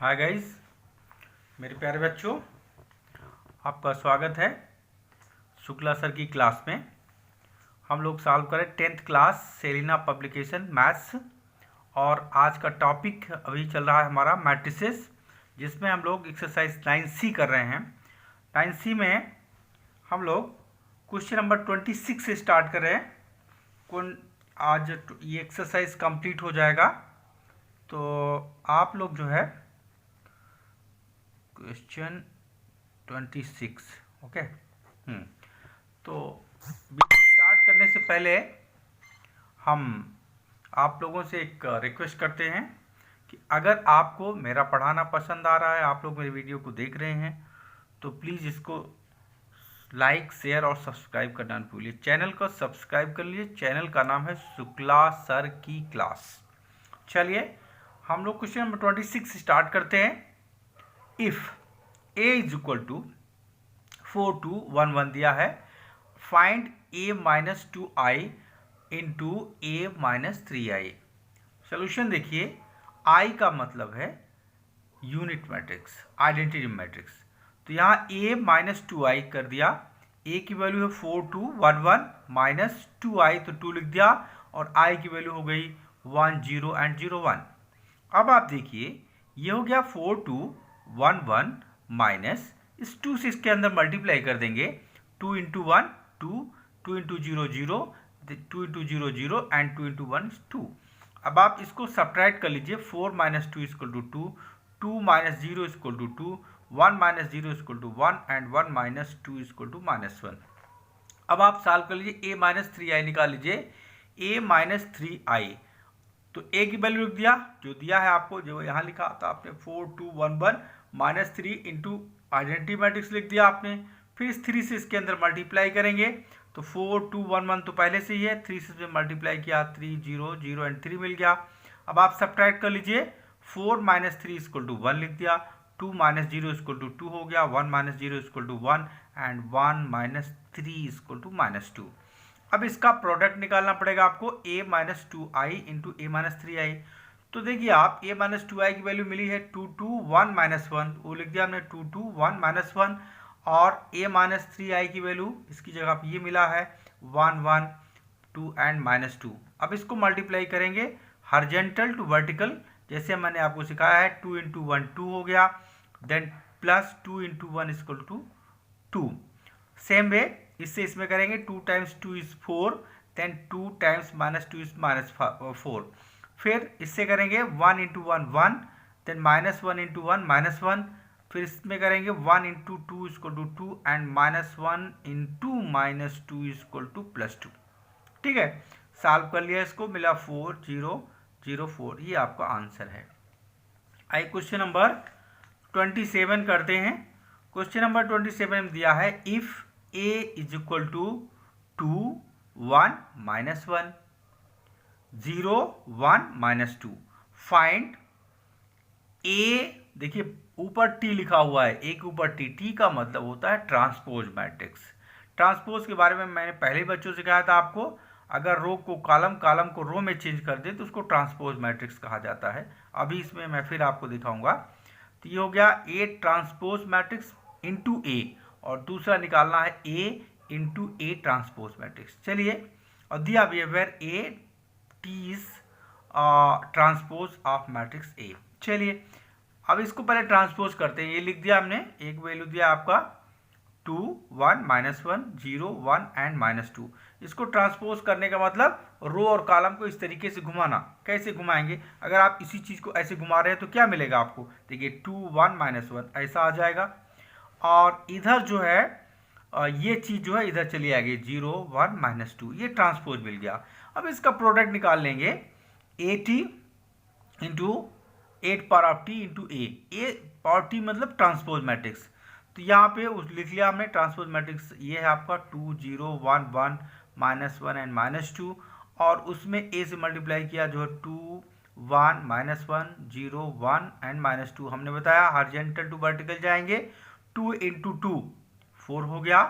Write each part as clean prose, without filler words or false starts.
Hi guys, मेरे प्यारे बच्चों, आपका स्वागत है शुक्ला सर की क्लास में। हम लोग सॉल्व करें 10th class Selina publication maths. और आज का टॉपिक अभी चल रहा है हमारा मैट्रिसेस, जिसमें हम लोग एक्सरसाइज 9C कर रहे हैं। 9C में हम लोग क्वेश्चन नंबर 26 से स्टार्ट कर रहे हैं। आज ये एक्सरसाइज कंप्लीट हो जाएगा तो आप लोग जो है क्वेश्चन 26 ओके। तो वीडियो स्टार्ट करने से पहले हम आप लोगों से एक रिक्वेस्ट करते हैं कि अगर आपको मेरा पढ़ाना पसंद आ रहा है, आप लोग मेरी वीडियो को देख रहे हैं, तो प्लीज़ इसको लाइक, शेयर और सब्सक्राइब करना न भूलिए। चैनल को सब्सक्राइब कर लीजिए। चैनल का नाम है शुक्ला सर की क्लास। चलिए हम लोग क्वेश्चन नंबर 26 स्टार्ट करते हैं। If a is equal to 4 2 1 1 दिया है, find a minus 2i into a minus 3i। Solution देखिए, i का मतलब है यूनिट मैट्रिक्स, आइडेंटिटी मैट्रिक्स। तो यहाँ a माइनस 2i कर दिया। a की वैल्यू है 4 2 1 1 माइनस 2i, तो 2 लिख दिया, और i की वैल्यू हो गई 1 0 एंड 0 1। अब आप देखिए, ये हो गया 4 2 1 1 माइनस इस 2 से इसके अंदर मल्टीप्लाई कर देंगे। 2 into 1 2, 2 into 0 0, 2 into 0 0 and 2 into 1 2। अब आप इसको सब्ट्रैक्ट कर लीजिए। 4 minus 2 equal to 2, 2 minus 0 equal to 2, 1 minus 0 equal to 1 and 1 minus 2 equal to minus 1। अब आप सॉल्व कर लीजिए। a माइनस 3i निकाल लीजिए। a माइनस 3i, तो a की वैल्यू लिख दिया जो दिया है आपको, जो यहाँ लिखा था आपने 4 2 1 1 माइनस 3 इंटू आइडेंटिटी मैट्रिक्स लिख दिया आपने। फिर इस 3 से इसके अंदर मल्टीप्लाई करेंगे, तो 4 2 1 1 तो पहले से ही है, 3 से मल्टीप्लाई किया, 3 0 0 एंड 3 मिल गया। अब आप सब्ट्रैक्ट कर लीजिए। 4 माइनस 3 इक्वल टू 1 लिख दिया, 2 माइनस 0 इक्वल टू 2 हो गया, 1 minus 0 equal to 1 and 1 minus 3 equal to minus 2। अब इसका प्रोडक्ट निकालना पड़ेगा आपको, a minus 2i into a minus 3i। तो देखिए आप a माइनस 2i की वैल्यू मिली है 2 2 1 माइनस 1, वो लिख दिया हमने 2 2 1 माइनस 1। और a माइनस 3i की वैल्यू इसकी जगह पर ये मिला है 1 1 2 एंड माइनस 2। अब इसको मल्टीप्लाई करेंगे हॉरिजॉन्टल टू वर्टिकल, जैसे मैंने आपको सिखाया है। 2 इंटू 1 2 हो गया, then plus 2 into 1 equal to 2। Same way इससे इसमें करेंगे। 2 times 2 is 4, then 2 times minus 2 is minus 4। फिर इससे करेंगे 1 into 1 1, then minus 1 into 1 minus 1। फिर इसमें करेंगे 1 into 2 equal to 2 and minus 1 into minus 2 equal to plus 2। ठीक है, सॉल्व कर लिया, इसको मिला 4 0 0 4। ये आपका आंसर है। आइए क्वेश्चन नंबर 27 करते हैं। क्वेश्चन नंबर 27 में दिया है, if a is equal to 2 1 minus 1 0 1 minus 2, find a। देखिए ऊपर t लिखा हुआ है, a के ऊपर t का मतलब होता है ट्रांसपोज मैट्रिक्स। ट्रांसपोज के बारे में मैंने पहले बच्चों से कहा था आपको, अगर रो को कॉलम, कॉलम को रो में चेंज कर दे तो उसको ट्रांसपोज मैट्रिक्स कहा जाता है। अभी इसमें मैं फिर आपको दिखाऊंगा। तो ये हो गया a transpose matrix into a, और दूसरा निकालना है a into a transpose matrix. चलिए, और दिया behaviour a t is transpose of matrix a। चलिए अब इसको पहले ट्रांसपोज करते हैं। ये लिख दिया हमने, एक वैल्यू दिया आपका 2 1 माइनस 1 0 1 एंड माइनस 2। इसको ट्रांसपोज करने का मतलब रो और कॉलम को इस तरीके से घुमाना। कैसे घुमाएंगे? अगर आप इसी चीज़ को ऐसे घुमा रहे हैं तो क्या मिलेगा आपको? देखिए 2 1 माइनस 1 ऐसा आ जाएगा, और इधर जो है ये चीज़ जो है इधर चली आएगी 0 1 माइनस 2। ये ट्रांसपोज मिल गया। अब इसका प्रोडक्ट निकाल लेंगे, AT into 8 power of t into a power t मतलब ट्रांसपोज मैट्रिक्स। तो यहाँ पे लिख लिया हमने ट्रांसपोज मैट्रिक्स। ये है आपका 2 0 1 1 माइनस 1 एंड माइनस 2, और उसमें a से मल्टीप्लाई किया जो है 2 1 माइनस 1 0 1 एंड माइनस 2। हमने बताया हॉरिजॉन्टल टू वर्टिकल जाएंगे। 2 इंटू 2 4 हो गया,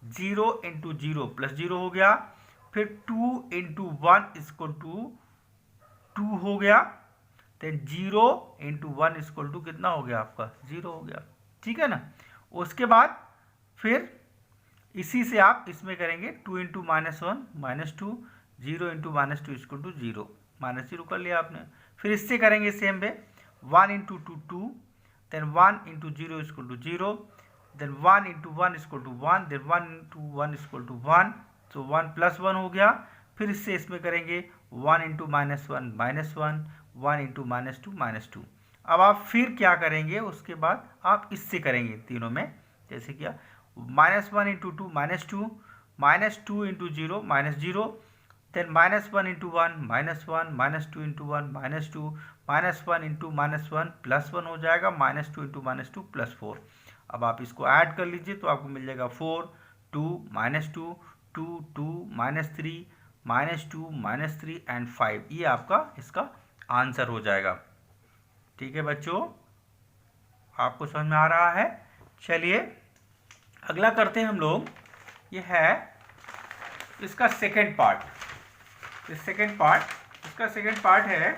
0 इंटू 0 प्लस 0 हो गया, फिर 2 इंटू 1 इक्वल टू 2 हो गया, देन 0 इंटू 1 इक्वल टू कितना हो गया आपका 0 हो गया, ठीक है ना। उसके बाद फिर इसी से आप इसमें करेंगे 2 इंटू -1 -2, 0 इंटू -2 इक्वल टू 0, -0 कर लिया आपने। फिर इससे करेंगे same way, 1 into 2 2, then 1 into 0 equal to 0, then 1 into 1 equal to 1, then 1 into 1 equal to 1, so 1 plus 1 हो गया। फिर इससे इसमें करेंगे 1 इंटू -1 -1, 1 इंटू -2 -2। अब आप फिर क्या करेंगे, उसके बाद आप इससे करेंगे तीनों में, जैसे किया -1 into 2 -2, -2 into 0 -0, then -1 into 1 -1, -2 into 1 -2, -1 into -1 +1 हो जाएगा, -2 इंटू -2 +4। अब आप इसको ऐड कर लीजिए तो आपको मिल जाएगा 4 2 -2 2 2 -3 -2 -3 एंड 5। ये आपका इसका आंसर हो जाएगा। ठीक है बच्चों, आपको समझ में आ रहा है। चलिए अगला करते हैं हम लोग, ये है इसका सेकेंड पार्ट। इसका सेकेंड पार्ट है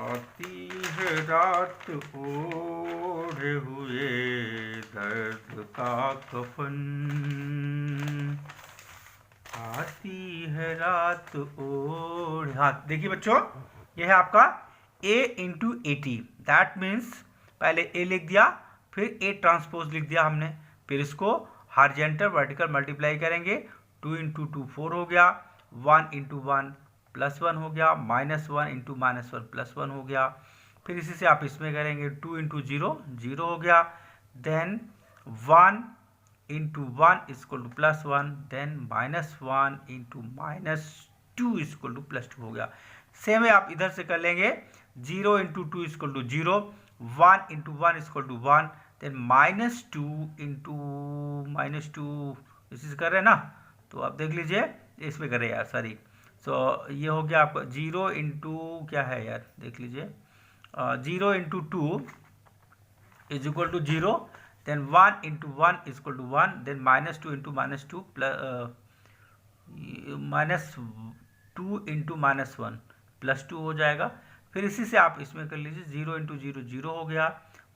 आती है रात ओढ़े हुए दर्द का कफन, आती है रात ओढ़े। हाँ देखिए बच्चों, यह है आपका a into A T, that means पहले a लिख दिया, फिर a ट्रांसपोज लिख दिया हमने, फिर इसको हॉरिजॉन्टल वर्टिकल मल्टीप्लाई करेंगे, 2 इंटू 2 4 हो गया, 1 इंटू 1 +1 हो गया, -1 इंटू -1 +1 हो गया। फिर इसी से आप इसमें करेंगे 2 इंटू 0 0 हो गया, then 1 into 1 equal to +1, then -1 into -2 equal to +2 हो गया। सेम है आप इधर से कर लेंगे, 0 into 2 equal to 0, 1 into 1 equal to 1, then -2 into -2 इसी से कर रहे हैं ना, तो आप देख लीजिए इसमें कर रहे हैं यार, सॉरी। सो ये हो गया आपका 0 इंटू क्या है यार, देख लीजिए, 0 into 2 is equal to 0, then 1 into 1 equal to 1, then -2 into -2 -2 into -1 +2 हो जाएगा। फिर इसी से आप इसमें कर लीजिए, 0 इंटू 0 0 हो गया,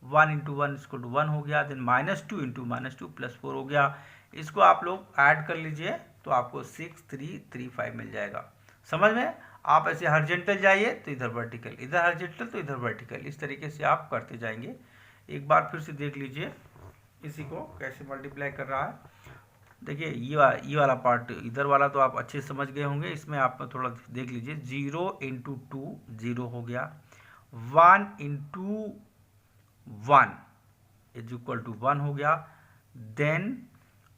1 इंटू 1 इक्वल टू 1 हो गया, देन -2 इंटू -2 +4 हो गया। इसको आप लोग ऐड कर लीजिए तो आपको 6 3 3 5 मिल जाएगा। समझ में? आप ऐसे हॉरिजॉन्टल जाइए तो इधर वर्टिकल, इधर हॉरिजॉन्टल तो इधर वर्टिकल, इस तरीके से आप करते जाएंगे। एक बार फिर से देख लीजिए इसी को कैसे मल्टीप्लाई कर रहा है। देखिए ये वाला पार्ट, इधर वाला तो आप अच्छे से समझ गए होंगे, इसमें आप थोड़ा देख लीजिए। 0 इंटू 2 0 हो गया, 1 इंटू 1 इज इक्वल टू 1 हो गया, देन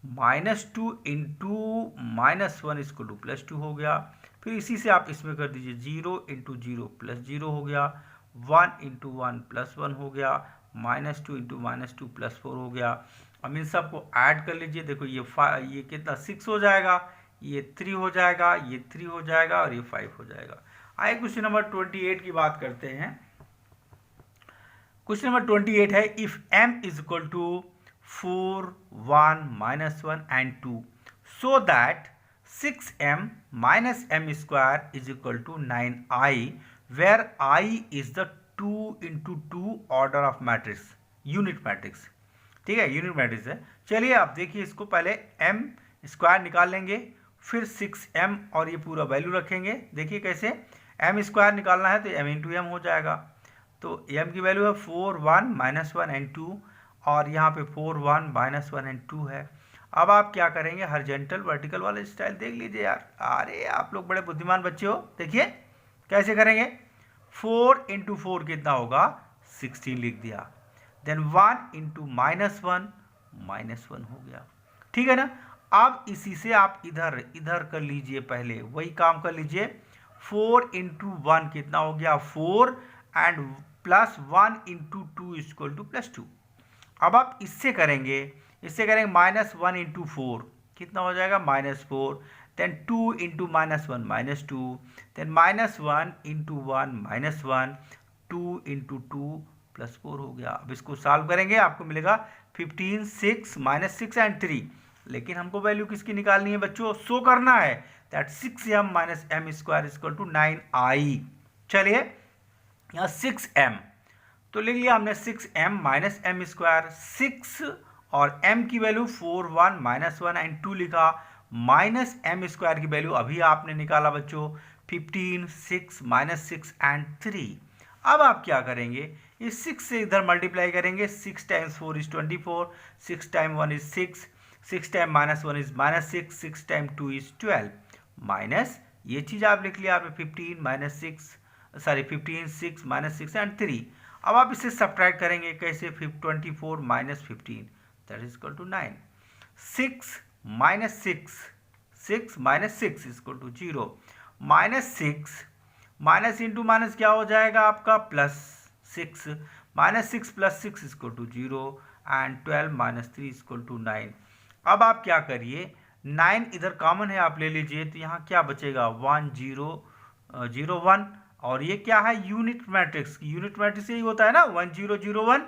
-2 इंटू -1 इक्वल टू +2 हो गया। फिर इसी से आप इसमें कर दीजिए, 0 इंटू 0 +0 हो गया, 1 इंटू 1 +1 हो गया, -2 इंटू -2 +4 हो गया। अब इन सबको ऐड कर लीजिए, देखो ये कितना 6 हो जाएगा, ये 3 हो जाएगा, ये 3 हो जाएगा और ये 5 हो जाएगा। आइए क्वेश्चन नंबर 28 की बात करते हैं। क्वेश्चन नंबर 28 है, if m is equal to 4 1 -1 and 2 so that 6m minus m square is equal to 9i where I is the 2 into 2 order of matrix, unit matrix. ठीक है, यूनिट मैट्रिक्स है। चलिए आप देखिए, इसको पहले m स्क्वायर निकाल लेंगे, फिर 6m और ये पूरा वैल्यू रखेंगे। देखिए कैसे, m स्क्वायर निकालना है तो m इंटू एम हो जाएगा। तो m की वैल्यू है 4 1 -1 and 2 और यहाँ पे 4 1 -1 and 2 है। अब आप क्या करेंगे, हॉरिजॉन्टल वर्टिकल वाले स्टाइल देख लीजिए यार। अरे आप लोग बड़े बुद्धिमान बच्चे हो। देखिए कैसे करेंगे, 4 इंटू 4 कितना होगा, 16 लिख दिया, देन 1 इंटू -1 हो गया। ठीक है ना। अब इसी से आप इधर कर लीजिए, पहले वही काम कर लीजिए। 4 इंटू 1 कितना हो गया, 4 एंड +1 इंटू 2 इक्वल टू +2। अब आप इससे करेंगे -1 इंटू 4 कितना हो जाएगा, -4, then 2 into -1 -2, then -1 into 1 -1, 2 into 2 +4 हो गया। अब इसको सॉल्व करेंगे, आपको मिलेगा 15 6 -6 एंड 3। लेकिन हमको वैल्यू किसकी निकालनी है बच्चों, शो करना है। That 6m minus m square equal to 9i। चलिए यहाँ 6m तो लिख लिया हमने 6m माइनस m स्क्वायर, 6 और m की वैल्यू 4 1 माइनस 1 एंड 2 लिखा, माइनस m स्क्वायर की वैल्यू अभी आपने निकाला बच्चों 15, 6 माइनस 6 एंड 3। अब आप क्या करेंगे, इस 6 से इधर मल्टीप्लाई करेंगे, 6 times 4 is 24, 6 time 1 is 6, 6 time minus 1 is minus 6, 6 time 2 is 12, minus ये चीज़ आप लिख लिया आपने 15 माइनस 6 सॉरी 15, 6 माइनस 6 एंड 3। अब आप इसे सब्ट्रैक्ट करेंगे कैसे, 24 minus 15 that is equal to 9, 6 minus 6, 6 minus 6 is equal to 0, minus 6 minus into minus क्या हो जाएगा आपका plus 6, minus 6 plus 6 is equal to 0 and 12 minus 3 is equal to 9। अब आप क्या करिए, 9 इधर कॉमन है आप ले लीजिए, तो यहाँ क्या बचेगा 1 0 0 1, और ये क्या है यूनिट मैट्रिक्स, यूनिट मैट्रिक्स यही होता है ना 1 0 0 1,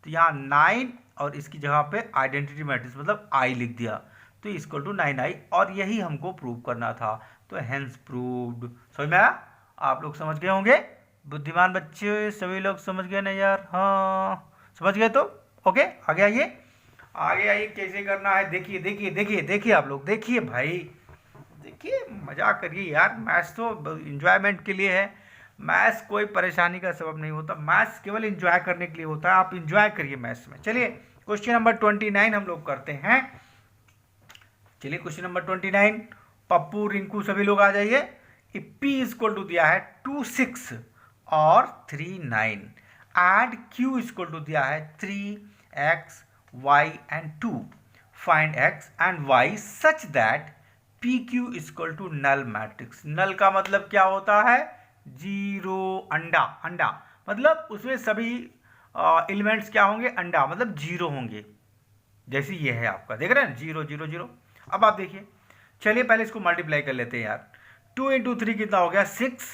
तो यहाँ 9 और इसकी जगह पे आइडेंटिटी मैट्रिक्स मतलब आई लिख दिया, तो इक्वल टू 9i, और यही हमको प्रूव करना था, तो हेंस प्रूव्ड। समझ में आया, आप लोग समझ गए होंगे, बुद्धिमान बच्चे सभी लोग समझ गए ना यार, हाँ समझ गए तो ओके। आगे आइए, आगे आइए कैसे करना है, देखिए देखिए देखिए देखिए आप लोग देखिए भाई, देखिए मजाक करिए यार, मैथ्स तो इंजॉयमेंट के लिए है, मैथ्स कोई परेशानी का सबब नहीं होता, मैथ्स केवल इंजॉय करने के लिए होता है, आप इंजॉय करिए मैथ्स में। चलिए क्वेश्चन नंबर 29 हम लोग करते हैं। चलिए क्वेश्चन नंबर 29, पप्पू रिंकू सभी लोग आ जाइए। P इक्वल टू दिया है 2 6 और 3 9 एंड Q इक्वल टू दिया है 3x y and 2, find x and y such that PQ equal to null matrix. Null का मतलब क्या होता है, जीरो, अंडा, अंडा मतलब उसमें सभी एलिमेंट्स क्या होंगे, अंडा मतलब जीरो होंगे, जैसे ये है आपका, देख रहे हैं 0 0 0। अब आप देखिए, चलिए पहले इसको मल्टीप्लाई कर लेते हैं यार, 2 इंटू 3 कितना हो गया 6,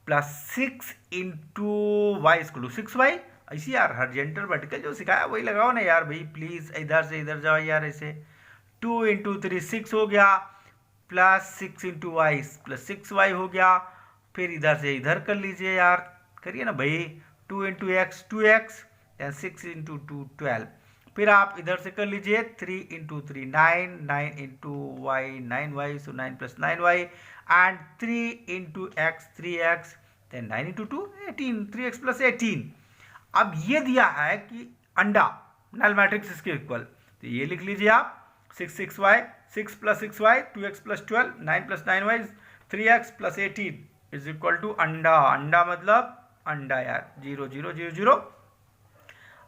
plus 6 into y equal to 6y। ऐसी यार हॉरिजॉन्टल वर्टिकल जो सिखाया वही लगाओ ना यार भाई, प्लीज इधर से इधर जाओ यार ऐसे। 2 इंटू 3 6 हो गया, plus 6 into Y plus 6y हो गया, फिर इधर से इधर कर लीजिए यार, करिए ना भाई, 2 into x 2x and 6 into 2 12, फिर आप इधर से कर लीजिए 3 into 3 9, 9 into y 9y, so 9 plus 9y and 3 into x 3x, then 9 into 2 18, 3x plus 18। अब ये दिया है कि अंडा नल मैट्रिक्स इसके इक्वल, तो ये लिख लीजिए आप 6 6y 6 plus 6y 2x plus 12 9 plus 9y 3x plus 18 is equal to अंडा, अंडा मतलब अंडा यार 0 0 0 0।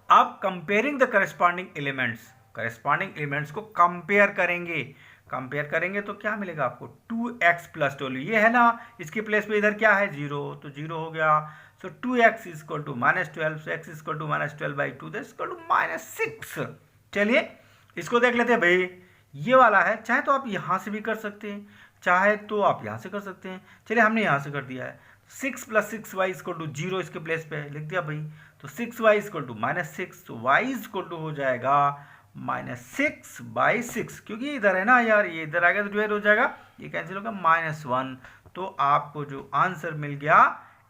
अब comparing the corresponding elements, corresponding elements को कंपेयर करेंगे, कंपेयर करेंगे तो क्या मिलेगा आपको 2x प्लस 12, ये है ना, इसके प्लेस पे इधर क्या है 0, तो 0 हो गया, so 2x equal to minus 12, so x equal to minus 12 by 2 that equal to minus 6। चलिए इसको देख लेते हैं भाई, ये वाला है, चाहे तो आप यहाँ से भी कर सकते हैं, चाहे तो आप यहाँ से कर सकते हैं। चलिए हमने यहाँ से कर दिया है, 6 प्लस 6y इक्वल टू 0 इसके प्लेस पे लिख दिया भाई, तो 6y इक्वल टू माइनस 6, तो y इक्वल टू हो जाएगा माइनस 6 बाई 6, क्योंकि इधर है ना यार, ये इधर आएगा तो डिवाइड हो जाएगा, ये कैंसिल होगा माइनस 1, तो आपको जो आंसर मिल गया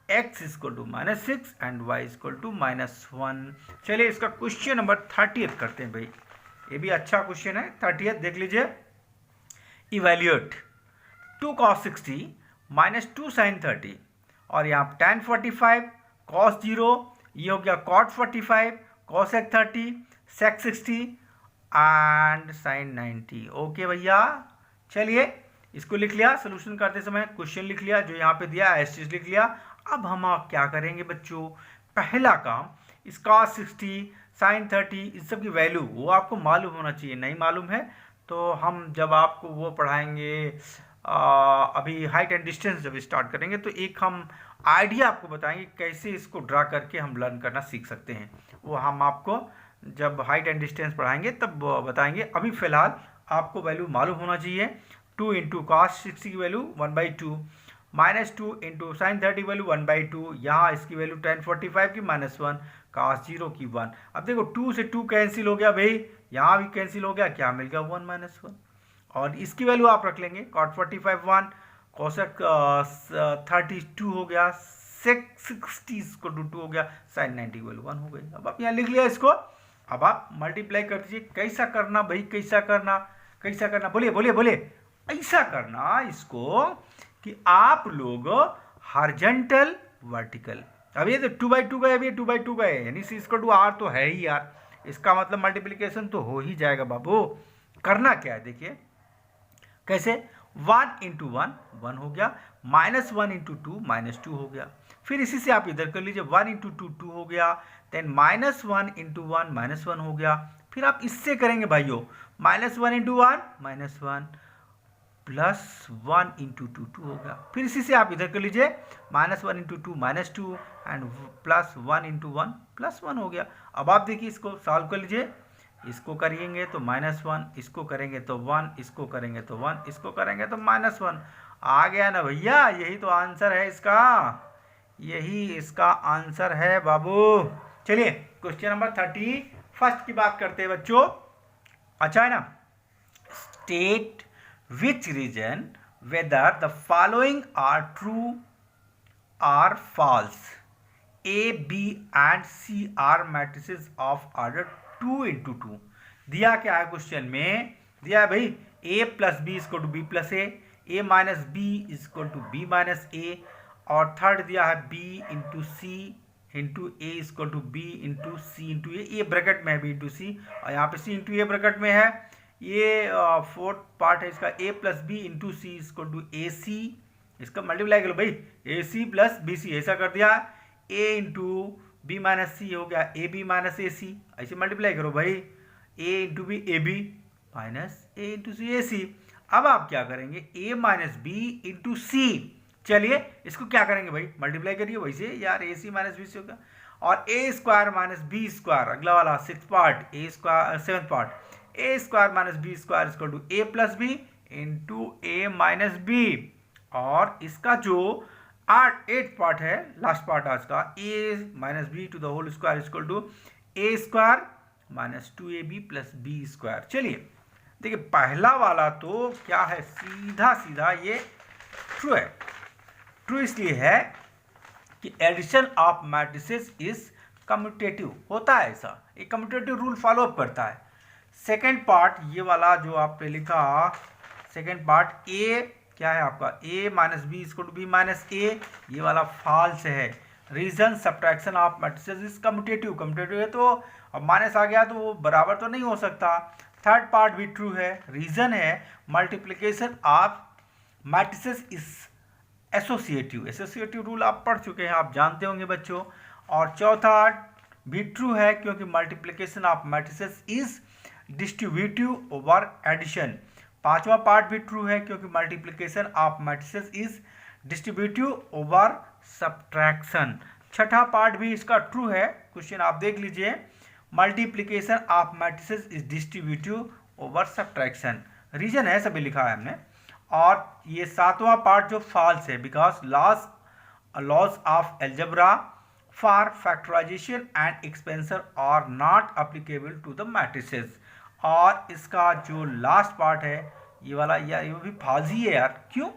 x equal to minus 6 and y equal to minus 1। चलिए इसका क्वेश्चन नंबर 30 करते हैं भाई, ये भी अच्छा क्वेश्चन है। 30 देख लीजिए, इवैल्यूएट 2 cos 60 माइनस 2 sin 30, और यहाँ tan 45 cos 0, ये हो गया cot 45 cosec 30 sec 60 and sin 90। Okay भैया, चलिए इसको लिख लिया, सोल्यूशन करते समय क्वेश्चन लिख लिया, जो यहाँ पे दिया है एस्टिस लिख लिया। अब हम क्या करेंगे बच्चों, पहला काम इस cos 60 sin 30 इस सब की वैल्यू वो आपको मालूम होना चाहिए, नहीं मालूम है तो हम जब आपको वो पढ़ाएंगे अभी हाइट एंड डिस्टेंस जब स्टार्ट करेंगे तो एक हम आइडिया आपको बताएंगे कैसे इसको ड्रा करके हम लर्न करना सीख सकते हैं, वो हम आपको जब हाइट एंड डिस्टेंस पढ़ाएंगे तब बताएंगे। अभी फ़िलहाल आपको वैल्यू मालूम होना चाहिए, 2 इंटू cos 60 की वैल्यू 1/2, माइनस 2 इंटू साइन 30 की वैल्यू 1/2, यहाँ इसकी वैल्यू tan 45 की -1, cos 0 की 1। अब देखो 2 से 2 कैंसिल हो गया भाई, यहाँ भी कैंसिल हो गया, क्या मिल गया 1 - 1। और इसकी वैल्यू आप रख लेंगे। cot 45 1, कोसेक 32 हो गया, sec 60 2 हो गया, sin 90 वैल्यू 1 हो गई। अब आप यहाँ लिख लिया इसको। अब आप मल्टीप्लाई कर दीजिए। कैसा करना भाई, कैसा करना, कैसा करना, बोलिए बोलिए बोलिए। ऐसा करना इसको कि आप लोग हॉरिजॉन्टल वर्टिकल, अब ये तो 2/2 गए, अब ये 2/2 गए, यानी सी इक्वल टू आर तो है ही यार, इसका मतलब मल्टीप्लिकेशन तो हो ही जाएगा बाबू। करना क्या है देखिए कैसे, 1 इंटू 1 1 हो गया, -1 इंटू 2 -2 हो गया। फिर इसी से आप इधर कर लीजिए, 1 इंटू 2 2 हो गया, देन -1 इंटू 1 -1 हो गया। फिर आप इससे करेंगे भाइयों, -1 इंटू 1 -1 प्लस 1 इंटू 2 2 हो गया। फिर इसी से आप इधर कर लीजिए, -1 इंटू 2 -2 एंड प्लस 1 इंटू 1 +1 हो गया। अब आप देखिए इसको सॉल्व कर लीजिए। इसको करेंगे तो -1, इसको करेंगे तो 1, इसको करेंगे तो 1, इसको करेंगे तो -1। आ गया ना भैया, यही तो आंसर है इसका, यही इसका आंसर है बाबू। चलिए क्वेश्चन नंबर 31 की बात करते हैं बच्चों। अच्छा है ना, state which region whether the following are true or false. A, B and C are matrices of order 2 into 2। दिया क्या है क्वेश्चन में, दिया है भाई A plus B equal to B plus A minus B equal to B minus A, और third दिया है B into C into A equal to B into C into A bracket में है बी इंटू सी, और यहाँ पे सी into A bracket में है। ये फोर्थ पार्ट है इसका, A plus B into C equal to A C, इसका मल्टीप्लाई करो भाई, ए सी प्लस बी सी, ऐसा कर दिया। ए इंटू बी माइनस सी हो गया ए बी माइनस ए सी, ऐसे मल्टीप्लाई करो भाई, A into B A B minus A into C A C. अब आप क्या करेंगे, A minus B into C, चलिए इसको क्या करेंगे भाई, मल्टीप्लाई करिए वैसे यार, ए सी माइनस बी सी होगा, और A square minus B square, अगला वाला 6th part, A square 7th part, A square minus B square equal to A plus B into A minus B, और इसका जो 8th पार्ट है, लास्ट पार्ट आज का, A minus B to the whole square equal to A square minus 2ab plus B square. चलिए देखिए पहला वाला तो क्या है, सीधा सीधा ये ट्रू है। ट्रू इसलिए है कि addition of matrices is commutative होता है, ऐसा एक कम्यूटेटिव रूल फॉलो अप करता है। सेकेंड पार्ट ये वाला जो आपने लिखा, सेकेंड पार्ट ए क्या है आपका, A minus B equal to B minus A, ये वाला फॉल्स है। Reason subtraction of matrices is commutative, commutative है तो अब माइनस आ गया तो वो बराबर तो नहीं हो सकता। थर्ड पार्ट भी ट्रू है। रीजन है multiplication of matrices is associative, associative rule आप पढ़ चुके हैं, आप जानते होंगे बच्चों। और चौथा भी ट्रू है क्योंकि multiplication of matrices is distributive over addition. पांचवा पार्ट भी ट्रू है क्योंकि multiplication of matrices is distributive over subtraction. छठा पार्ट भी इसका ट्रू है, क्वेश्चन आप देख लीजिए, multiplication of matrices is distributive over subtraction, reason है सभी लिखा है हमने। और ये सातवां पार्ट जो फॉल्स है, because laws of algebra for factorisation and expansion are not applicable to the matrices. और इसका जो लास्ट पार्ट है ये वाला, यार ये भी फॉल्स ही है यार, क्यों,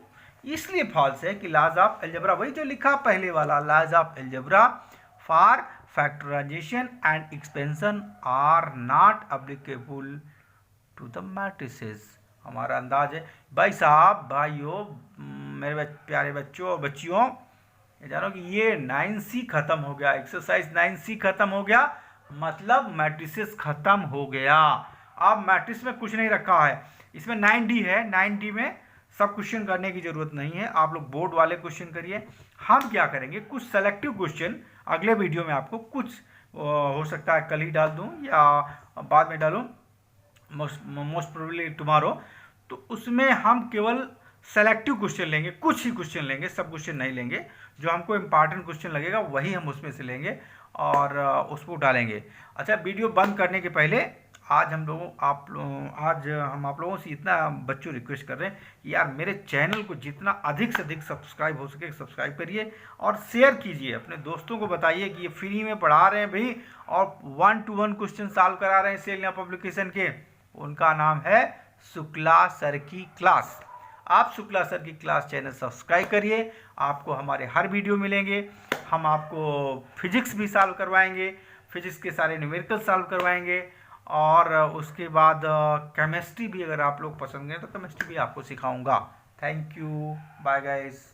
इसलिए फॉल्स है कि लॉज ऑफ अलजेब्रा, वही जो लिखा पहले वाला, laws of algebra for factorisation and expansion are not applicable to the matrices. हमारा अंदाज है भाई साहब, भाइयों, मेरे प्यारे बच्चों और बच्चियों, ये जानो कि ये 9C खत्म हो गया, एक्सरसाइज 9C खत्म हो गया, मतलब मैट्रिसेस खत्म हो गया। अब मैट्रिक्स में कुछ नहीं रखा है, इसमें 9D है, 9D में सब क्वेश्चन करने की जरूरत नहीं है, आप लोग बोर्ड वाले क्वेश्चन करिए। हम क्या करेंगे, कुछ सेलेक्टिव क्वेश्चन अगले वीडियो में आपको, कुछ हो सकता है कल ही डाल दूं या बाद में डालूं, मोस्ट प्रोबेबली टुमारो, तो उसमें हम केवल सेलेक्टिव क्वेश्चन लेंगे, कुछ ही क्वेश्चन लेंगे, सब क्वेश्चन नहीं लेंगे, जो हमको इम्पॉर्टेंट क्वेश्चन लगेगा वही हम उसमें से लेंगे और उसको डालेंगे। अच्छा, वीडियो बंद करने के पहले आज हम आप लोगों से इतना बच्चों रिक्वेस्ट कर रहे हैं कि यार मेरे चैनल को जितना अधिक से अधिक सब्सक्राइब हो सके सब्सक्राइब करिए और शेयर कीजिए, अपने दोस्तों को बताइए कि ये फ्री में पढ़ा रहे हैं भाई, और 1-to-1 क्वेश्चन सॉल्व करा रहे हैं सेल या पब्लिकेशन के, उनका नाम है शुक्ला सर की क्लास। आप शुक्ला सर की क्लास चैनल सब्सक्राइब करिए, आपको हमारे हर वीडियो मिलेंगे। हम आपको फिजिक्स भी सॉल्व करवाएंगे, फिजिक्स के सारे न्यूमेरिकल सॉल्व करवाएंगे, और उसके बाद केमिस्ट्री भी, अगर आप लोग पसंद करें तो केमिस्ट्री भी आपको सिखाऊंगा। Thank you, bye guys.